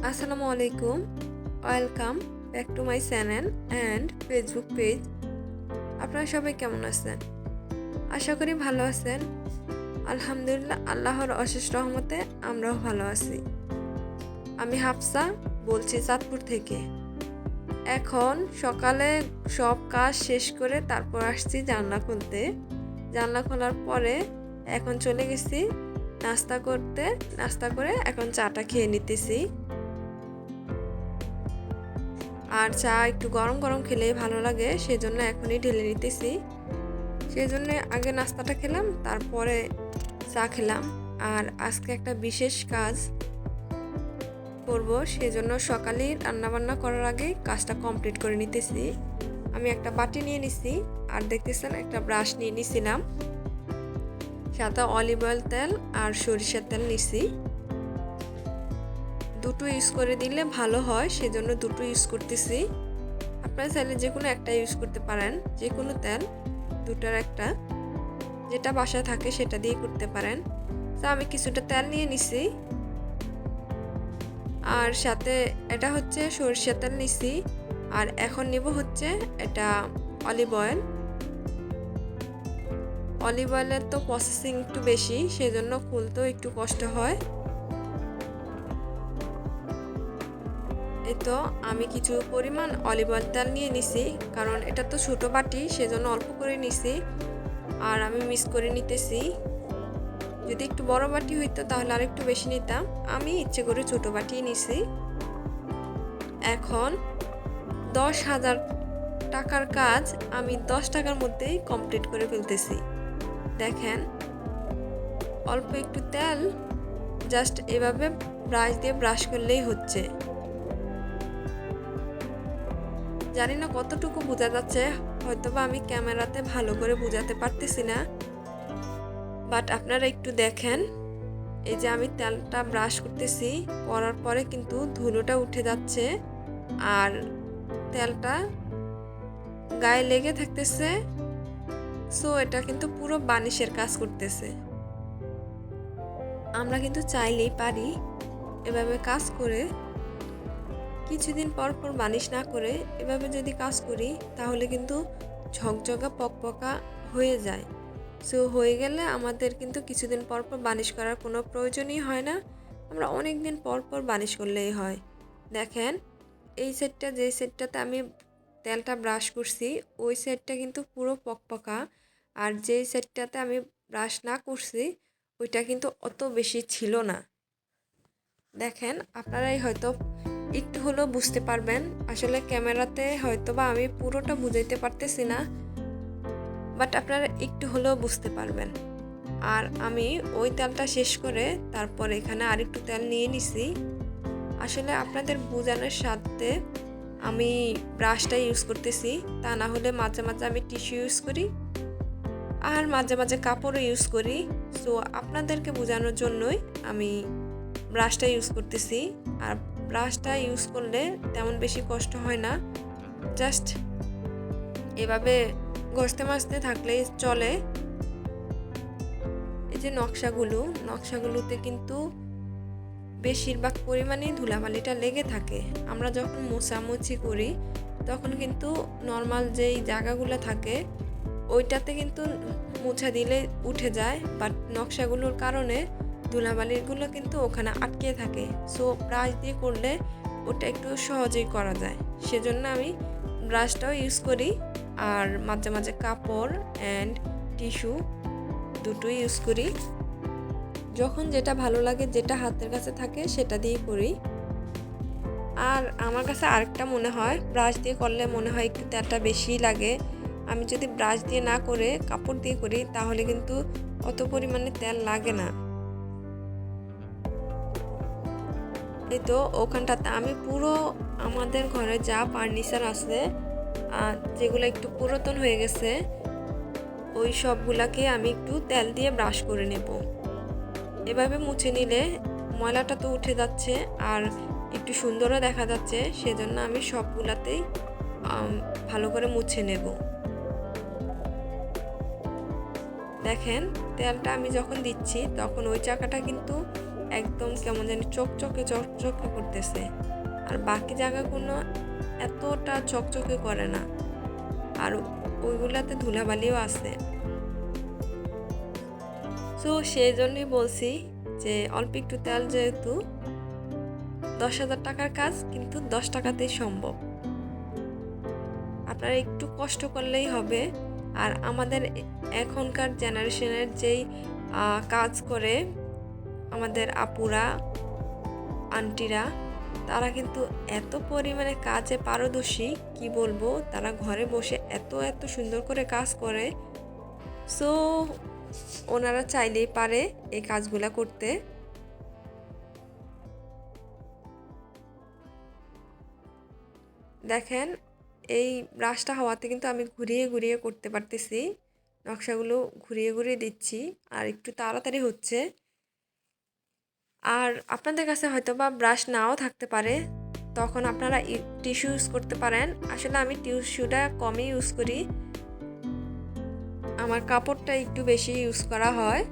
আসসালামু আলাইকুম। Welcome back to my channel and Facebook page. আপনারা সবাই কেমন আছেন? আশা করি ভালো আছেন। আলহামদুলিল্লাহ, আল্লাহর অশেষ রহমতে আমরাও ভালো আছি। আমি হাফসা বলছি চাঁদপুর থেকে। এখন সকালে সব কাজ শেষ করে তারপর আসছি জানলা খুলতে। জানলা খোলার পরে এখন চলে গেছি নাস্তা করতে। নাস্তা করে এখন চাটা খেয়ে নিতেছি। আর চা একটু গরম গরম খেলেই ভালো লাগে, সেজন্য এখনই ঢেলে নিতেছি। সেজন্য আগে নাস্তাটা খেলাম, তারপরে চা খেলাম। আর আজকে একটা বিশেষ কাজ করব, সেজন্য সকালেই রান্নাবান্না করার আগেই কাজটা কমপ্লিট করে নিতেছি। আমি একটা বাটি নিয়ে নিছি, আর দেখতেছেন একটা ব্রাশ নিয়ে নিছিলাম, সাথে অলিভ অয়েল তেল আর সরিষার তেল নিছি। দুটো ইউজ করে দিলে ভালো হয়, সেজন্য দুটো ইউজ করতেছি। আপনারা চাইলে যে কোনো একটা ইউজ করতে পারেন, যে কোনো তেল দুটার একটা, যেটা বাসায় থাকে সেটা দিয়ে করতে পারেন। তো আমি কিছুটা তেল নিয়ে নিছি, আর সাথে এটা হচ্ছে সরিষার তেল নিছি। আর এখন নেব হচ্ছে এটা অলিভ অয়েল। অলিভ অয়েলের তো প্রসেসিং একটু বেশি, সেজন্য খুলতেও একটু কষ্ট হয়। এই তো আমি কিছু পরিমাণ অলিভ অয়েল তেল নিয়ে নিছি, কারণ এটা তো ছোট বাটি, সেজন্য অল্প করে নিছি। আর আমি মিক্স করে নিতেছি। যদি একটু বড় বাটি হইতো তাহলে আর একটু বেশি নিতাম, আমি ইচ্ছে করে ছোট বাটি নিছি। এখন 10,000 টাকার কাজ আমি 10 টাকার মধ্যেই কমপ্লিট করে ফেলতেছি। দেখেন, অল্প একটু তেল জাস্ট এভাবে ব্রাশ দিয়ে ব্রাশ করলেই হচ্ছে। জানি না কতটুকু বোঝা যাচ্ছে, হয়তোবা আমি ক্যামেরাতে ভালো করে বোঝাতে পারতেছি না, বাট আপনারা একটু দেখেন। এই যে আমি তেলটা ব্রাশ করতেছি, করার পরে কিন্তু ধুলোটা উঠে যাচ্ছে, আর তেলটা গায়ে লেগে থাকতেছে। সো এটা কিন্তু পুরো বানিশের কাজ করতেছে। আমরা কিন্তু চাইলেই পারি এভাবে কাজ করে কিছুদিন পর পর বানিশ না করে এভাবে যদি কাজ করি, তাহলে কিন্তু ঝকঝকা পকপকা হয়ে যায়। সো হয়ে গেলে আমাদের কিন্তু কিছুদিন পর পর বানিশ করার কোনো প্রয়োজনই হয় না, আমরা অনেক দিন পর পর বানিশ করলেই হয়। দেখেন, এই সেটটা, যে সেটটাতে আমি তেলটা ব্রাশ করছি, ওই সেটটা কিন্তু পুরো পকপকা। আর যেই সেটটাতে আমি ব্রাশ না করছি, ওইটা কিন্তু অত বেশি ছিল না। দেখেন, আপনারাই হয়তো একটু হলেও বুঝতে পারবেন। আসলে ক্যামেরাতে হয়তো বা আমি পুরোটা বুঝাইতে পারতেছি না, বাট আপনারা একটু হলেও বুঝতে পারবেন। আর আমি ওই তেলটা শেষ করে তারপর এখানে আরেকটু তেল নিয়ে নিছি। আসলে আপনাদের বোঝানোর সাথে আমি ব্রাশটা ইউজ করতেছি, তা না হলে মাঝে মাঝে আমি টিস্যু ইউজ করি, আর মাঝে মাঝে কাপড়ও ইউজ করি। সো আপনাদেরকে বোঝানোর জন্যই আমি ব্রাশটা ইউজ করতেছি। আর ব্রাশটা ইউজ করলে তেমন বেশি কষ্ট হয় না, জাস্ট এভাবে ঘষতে মাজতে থাকলেই চলে। এই যে নকশাগুলোতে কিন্তু বেশিরভাগ পরিমাণেই ধুলাবালিটা লেগে থাকে। আমরা যখন মোছামুছি করি তখন কিন্তু নর্মাল যেই জায়গাগুলো থাকে ওইটাতে কিন্তু মোছা দিলে উঠে যায়, বাট নকশাগুলোর কারণে ধুলাবালিগুলো কিন্তু ওখানে আটকে থাকে। সো ব্রাশ দিয়ে করলে ওটা একটু সহজেই করা যায়, সেজন্য আমি ব্রাশটাও ইউজ করি। আর মাঝে মাঝে কাপড় অ্যান্ড টিস্যু দুটোই ইউজ করি। যখন যেটা ভালো লাগে, যেটা হাতের কাছে থাকে সেটা দিয়ে করি। আর আমার কাছে আরেকটা মনে হয়, ব্রাশ দিয়ে করলে মনে হয় একটু তেলটা বেশি লাগে। আমি যদি ব্রাশ দিয়ে না করে কাপড় দিয়ে করি, তাহলে কিন্তু অত পরিমাণে তেল লাগে না। এই তো ওখানটাতে আমি পুরো আমাদের ঘরে যা ফার্নিচার আছে, যেগুলো একটু পুরাতন হয়ে গেছে, ওই সবগুলাকে আমি একটু তেল দিয়ে ব্রাশ করে নেব। এভাবে মুছে নিলে ময়লাটা তো উঠে যাচ্ছে আর একটু সুন্দরও দেখা যাচ্ছে, সেজন্য আমি সবগুলাতেই ভালো করে মুছে নেব। দেখেন, তেলটা আমি যখন দিচ্ছি তখন ওই চাকাটা কিন্তু একদম কেমন জানি চকচকে চকচকে করতেছে, আর বাকি জায়গাগুলো এতটা চকচকে করে না, আর ওইগুলাতে ধুলাবালিও আছে। সো সেই জন্যই বলছি যে অল্প একটু তেল, যেহেতু 10,000 টাকার কাজ কিন্তু 10 টাকাতেই সম্ভব। আপনারা একটু কষ্ট করলেই হবে। আর আমাদের এখনকার জেনারেশনের যেই কাজ করে আমাদের আপুরা, আন্টিরা, তারা কিন্তু এত পরিমাণে কাজে পারদর্শী, কি বলবো, তারা ঘরে বসে এত এত সুন্দর করে কাজ করে। সো ওনারা চাইলেই পারে এই কাজগুলা করতে। দেখেন এই ব্রাশটা হওয়াতে কিন্তু আমি ঘুরিয়ে ঘুরিয়ে করতে পারতেছি, নকশাগুলো ঘুরিয়ে ঘুরিয়ে দিচ্ছি, আর একটু তাড়াতাড়ি হচ্ছে। আর আপনাদের কাছে হয়তো বা ব্রাশ নাও থাকতে পারে, তখন আপনারা টিস্যু ইউজ করতে পারেন। আসলে আমি টিস্যুটা কমই ইউজ করি, আমার কাপড়টা একটু বেশি ইউজ করা হয়।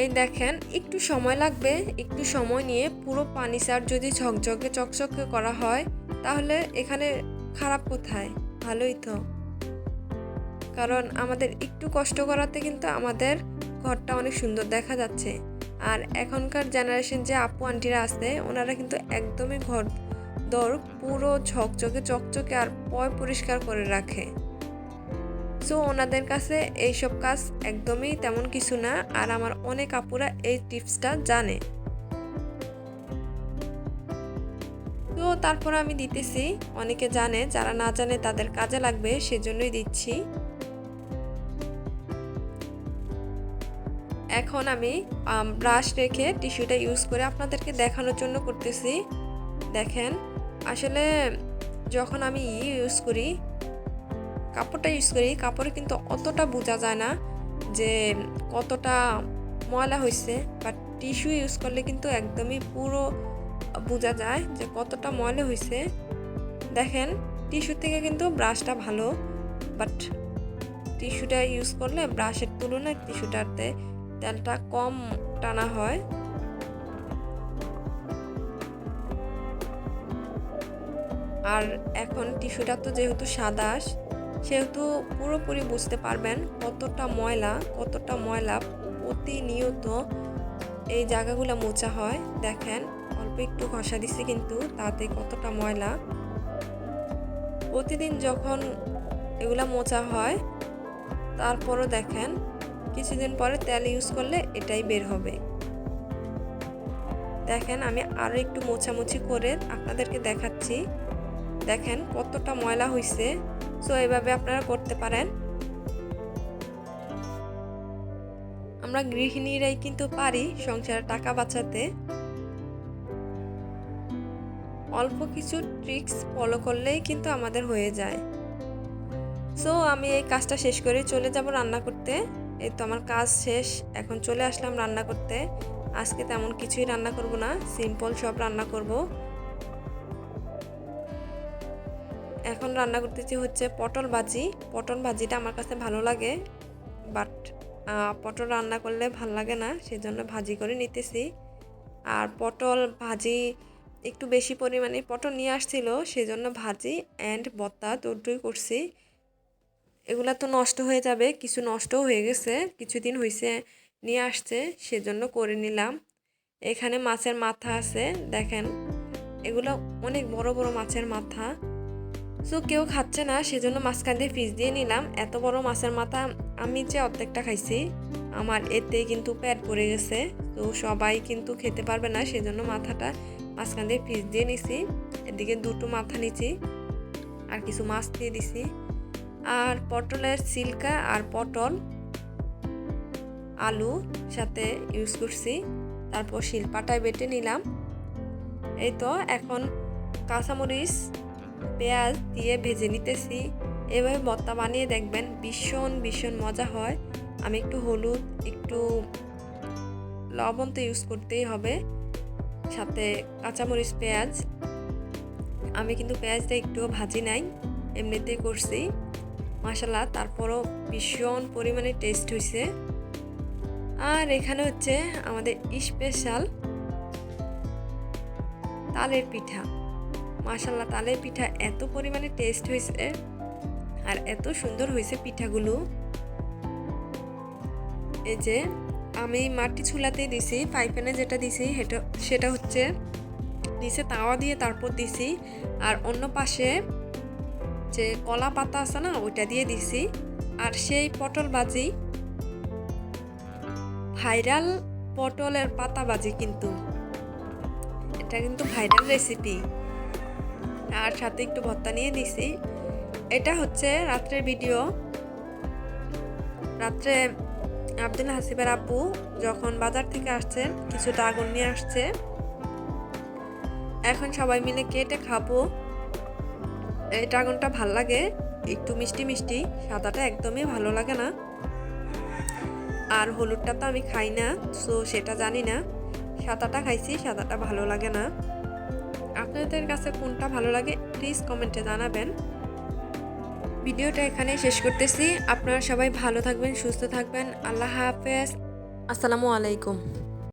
এই দেখেন একটু সময় লাগবে, একটু সময় নিয়ে পুরো ফার্নিচার যদি ঝকঝকে চকচকে করা হয় তাহলে এখানে খারাপ কোথায়, ভালোই তো। কারণ আমাদের একটু কষ্ট করাতে কিন্তু আমাদের ঘরটা অনেক সুন্দর দেখা যাচ্ছে। আর এখনকার জেনারেশন যে আপু আন্টিরা আছে, ওনারা কিন্তু একদমই ঘর দর পুরো ঝকঝকে চকচকে আর পরিষ্কার করে রাখে। সো ওনাদের কাছে এইসব কাজ একদমই তেমন কিছু না, আর আমার অনেক আপুরা এই টিপসটা জানে। তো তারপর আমি দিতেছি, অনেকে জানে, যারা না জানে তাদের কাজে লাগবে সেজন্যই দিচ্ছি। এখন আমি ব্রাশ রেখে টিস্যুটা ইউজ করে আপনাদেরকে দেখানোর জন্য করতেছি। দেখেন আসলে যখন আমি ইউজ করি, কাপড়টা ইউজ করি, কাপড়ে কিন্তু অতটা বোঝা যায় না যে কতটা ময়লা হয়েছে, বাট টিস্যু ইউজ করলে কিন্তু একদমই পুরো বোঝা যায় যে কতটা ময়লা হয়েছে। দেখেন টিস্যু থেকে কিন্তু ব্রাশটা ভালো, বাট টিস্যুটা ইউজ করলে ব্রাশের তুলনায় টিস্যুটাতে তেলটা কম টানা হয়। আর এখন টিস্যুটা তো যেহেতু সাদা, সেহেতু পুরোপুরি বুঝতে পারবেন কতটা ময়লা প্রতিনিয়ত এই জায়গাগুলো মোছা হয়। দেখেন অল্প একটু ঘষা দিচ্ছি কিন্তু তাতে কতটা ময়লা। প্রতিদিন যখন এগুলা মোছা হয়, তারপরও দেখেন কিছুদিন পরে তেল ইউজ করলে এটাই বের হবে। দেখেন আমি আরও একটু মোছামুছি করে আপনাদেরকে দেখাচ্ছি। দেখেন কতটা ময়লা হয়েছে। সো এভাবে আপনারা করতে পারেন। আমরা গৃহিণীরাই কিন্তু পারি সংসারে টাকা বাঁচাতে। অল্প কিছু ট্রিক্স ফলো করলেই কিন্তু আমাদের হয়ে যায়। সো আমি এই কাজটা শেষ করে চলে যাব রান্না করতে। এই তো আমার কাজ শেষ, এখন চলে আসলাম রান্না করতে। আজকে তেমন কিছুই রান্না করব না, সিম্পল সব রান্না করব। এখন রান্না করতেছি হচ্ছে পটল ভাজি। পটল ভাজিটা আমার কাছে ভালো লাগে, বাট পটল রান্না করলে ভাল লাগে না, সেজন্য ভাজি করে নিতেছি। আর পটল ভাজি একটু বেশি পরিমাণে পটল নিয়ে আসছিল, সেজন্য ভাজি অ্যান্ড ভর্তা দুটোই করছি। এগুলা তো নষ্ট হয়ে যাবে, কিছু নষ্টও হয়ে গেছে, কিছুদিন হয়েছে নিয়ে আসছে, সেজন্য করে নিলাম। এখানে মাছের মাথা আছে, দেখেন এগুলো অনেক বড় বড় মাছের মাথা। সো কেউ খাচ্ছে না, সেজন্য মাঝখান দিয়ে ফ্রিজ দিয়ে নিলাম। এত বড় মাছের মাথা আমি যে অর্ধেকটা খাইছি, আমার এতে কিন্তু পেট ভরে গেছে। তো সবাই কিন্তু খেতে পারবে না, সেজন্য মাথাটা মাঝখান দিয়ে ফ্রিজ দিয়ে নিছি। এদিকে দুটো মাথা নিছি, আর কিছু মাছ দিয়ে দিছি। আর পটলের সিল্কা আর পটল আলু সাথে ইউজ করছি, তারপর শিলপাটায় বেটে নিলাম। এই তো এখন কাঁচামরিচ পেঁয়াজ দিয়ে ভেজে নিতেছি। এভাবে ভর্তা বানিয়ে দেখবেন, ভীষণ ভীষণ মজা হয়। আমি একটু হলুদ, একটু লবণ তো ইউজ করতেই হবে, সাথে কাঁচামরিচ পেঁয়াজ। আমি কিন্তু পেঁয়াজটা একটুও ভাজি নাই, এমনিতেই করছি। মাশাআল্লাহ, তারপরও ভীষণ পরিমাণে টেস্ট হয়েছে। আর এখানে হচ্ছে আমাদের স্পেশাল তালের পিঠা। মাশাআল্লাহ, তালের পিঠা এত পরিমাণে টেস্ট হয়েছে আর এত সুন্দর হয়েছে পিঠাগুলো। এই যে আমি মাটি চুলাতেই দিছি, ফ্রাই প্যানে যেটা দিছি সেটা হচ্ছে নিচে তাওয়া দিয়ে তারপর দিছি। আর অন্য পাশে যে কলা পাতা আছে না, ওইটা দিয়ে দিছি। আর সেই পটল ভাজি, ভাইরাল পটলের পাতা ভাজি, কিন্তু এটা কিন্তু ভাইরাল রেসিপি। আর সাথে একটু ভর্তা নিয়ে দিছি। এটা হচ্ছে রাত্রের ভিডিও। রাত্রে আব্দুল হাসিবের আব্বু যখন বাজার থেকে আসছেন, কিছু ড্রাগন নিয়ে আসছে। এখন সবাই মিলে কেটে খাবো। এই ড্রাগনটা ভাল লাগে, একটু মিষ্টি মিষ্টি, সাদাটা একদমই ভালো লাগে না। আর হলুদটা তো আমি খাই না, সো সেটা জানি না। সাদাটা খাইছি, সাদাটা ভালো লাগে না। আপনাদের কাছে কোনটা ভালো লাগে প্লিজ কমেন্টে জানাবেন। ভিডিওটা এখানে শেষ করতেছি। আপনারা সবাই ভালো থাকবেন, সুস্থ থাকবেন। আল্লাহ হাফেজ, আসসালামু আলাইকুম।